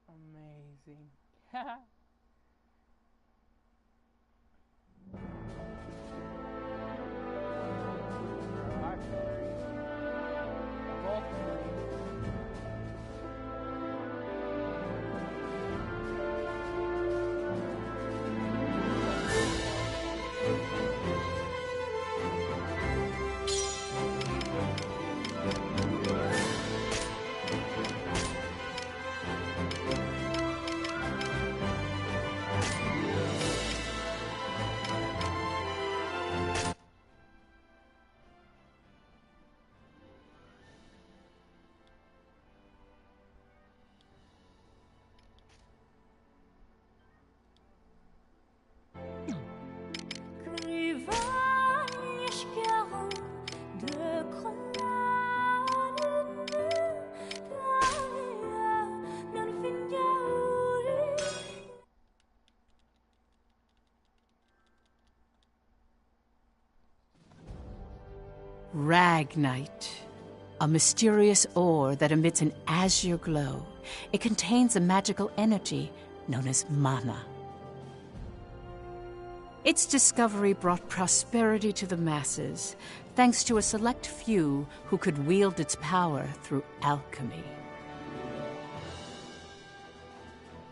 Amazing. Ragnite, a mysterious ore that emits an azure glow. It contains a magical energy known as mana. Its discovery brought prosperity to the masses, thanks to a select few who could wield its power through alchemy.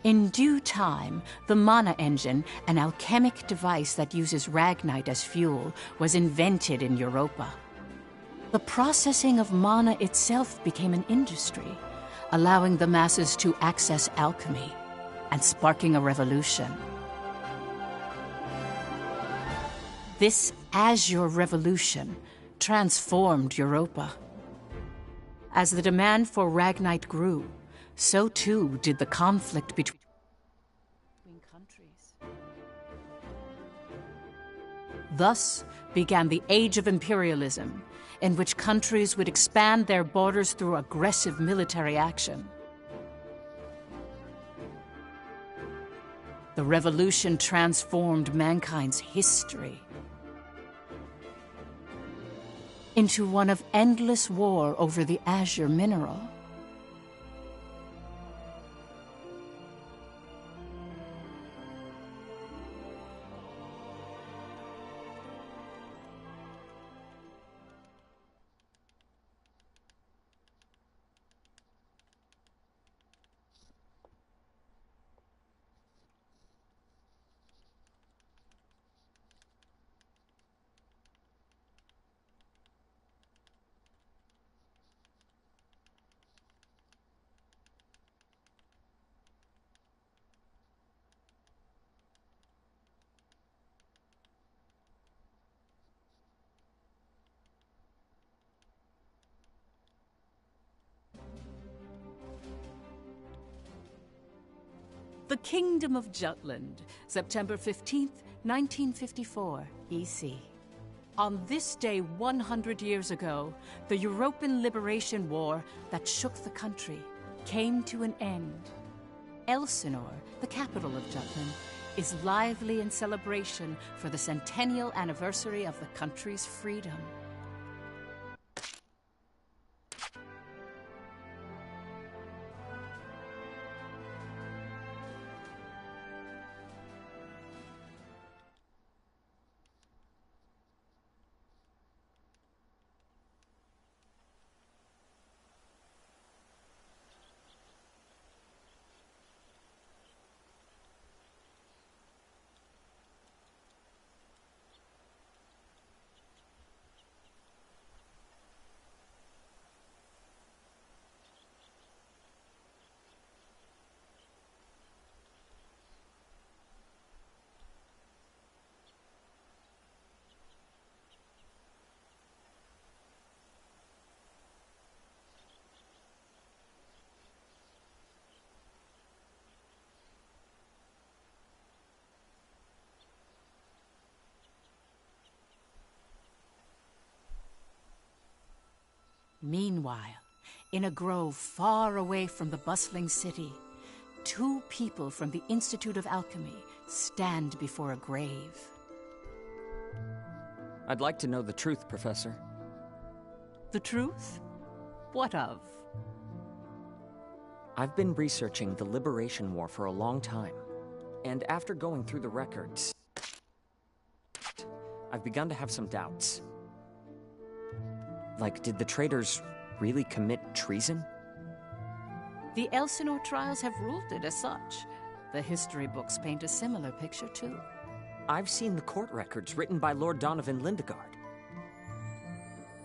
In due time, the mana engine, an alchemic device that uses Ragnite as fuel, was invented in Europa. The processing of mana itself became an industry, allowing the masses to access alchemy and sparking a revolution. This Azure Revolution transformed Europa. As the demand for Ragnite grew, so too did the conflict between countries. Thus began the Age of Imperialism, in which countries would expand their borders through aggressive military action. The revolution transformed mankind's history into one of endless war over the azure mineral. The Kingdom of Jutland, September 15th, 1954, EC. On this day 100 years ago, the European Liberation War that shook the country came to an end. Elsinore, the capital of Jutland, is lively in celebration for the centennial anniversary of the country's freedom. Meanwhile, in a grove far away from the bustling city, two people from the Institute of Alchemy stand before a grave. I'd like to know the truth, Professor. The truth? What of? I've been researching the Liberation War for a long time, and after going through the records, I've begun to have some doubts. Like, did the traitors really commit treason? The Elsinore trials have ruled it as such. The history books paint a similar picture, too. I've seen the court records written by Lord Donovan Lindegard.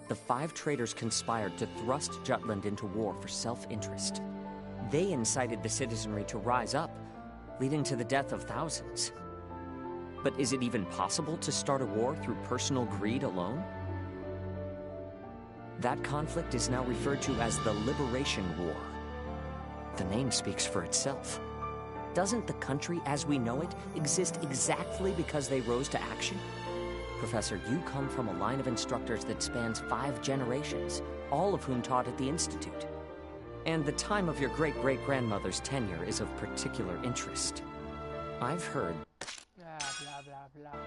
The 5 traitors conspired to thrust Jutland into war for self-interest. They incited the citizenry to rise up, leading to the death of thousands. But is it even possible to start a war through personal greed alone? That conflict is now referred to as the Liberation War. The name speaks for itself. Doesn't the country as we know it exist exactly because they rose to action? Professor, you come from a line of instructors that spans 5 generations, all of whom taught at the Institute. And the time of your great-great-grandmother's tenure is of particular interest. I've heard... Blah, blah, blah, blah.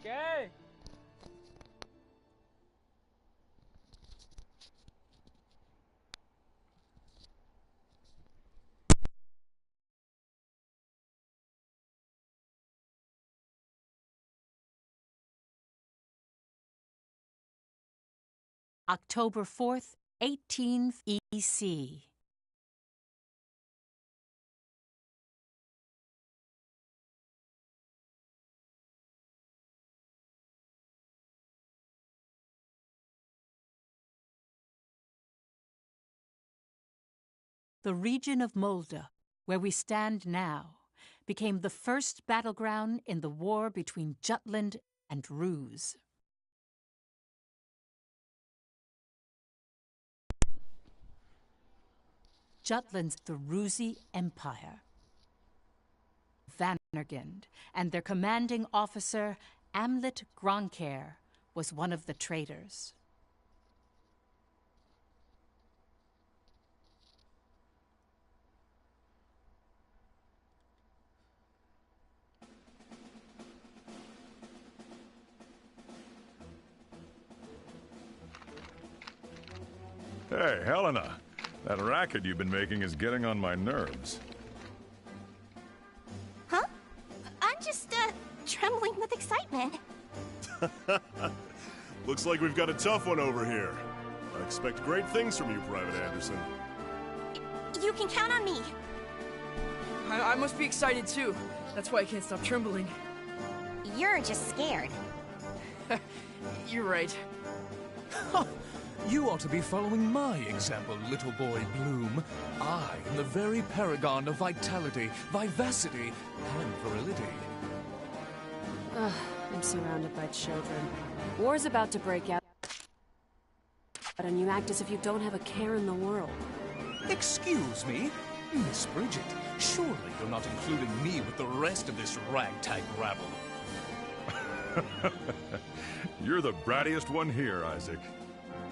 Okay. October 4th, 18 EC. The region of Molde, where we stand now, became the first battleground in the war between Jutland and Ruse. Jutland's the Rusi Empire. Vanergund and their commanding officer, Amlet Gronkair, was one of the traitors. Hey, Helena. That racket you've been making is getting on my nerves. Huh? I'm just, trembling with excitement. Looks like we've got a tough one over here. I expect great things from you, Private Anderson. You can count on me. I must be excited too. That's why I can't stop trembling. You're just scared. You're right. You ought to be following my example, little boy Bloom. I am the very paragon of vitality, vivacity, and virility. Ugh, I'm surrounded by children. War's about to break out, and you act as if you don't have a care in the world. Excuse me? Miss Bridget, surely you're not including me with the rest of this ragtag rabble. You're the brattiest one here, Isaac.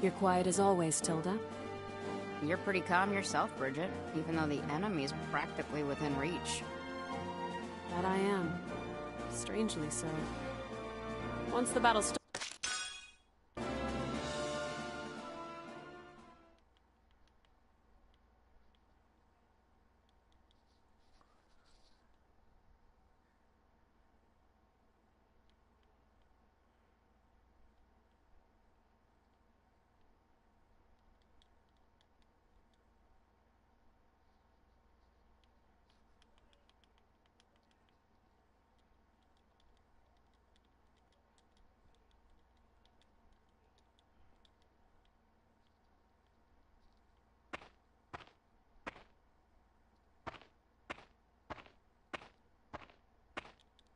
You're quiet as always, Tilda. You're pretty calm yourself, Bridget, even though the enemy's practically within reach. That I am. Strangely so. Once the battle starts...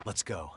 Let's go.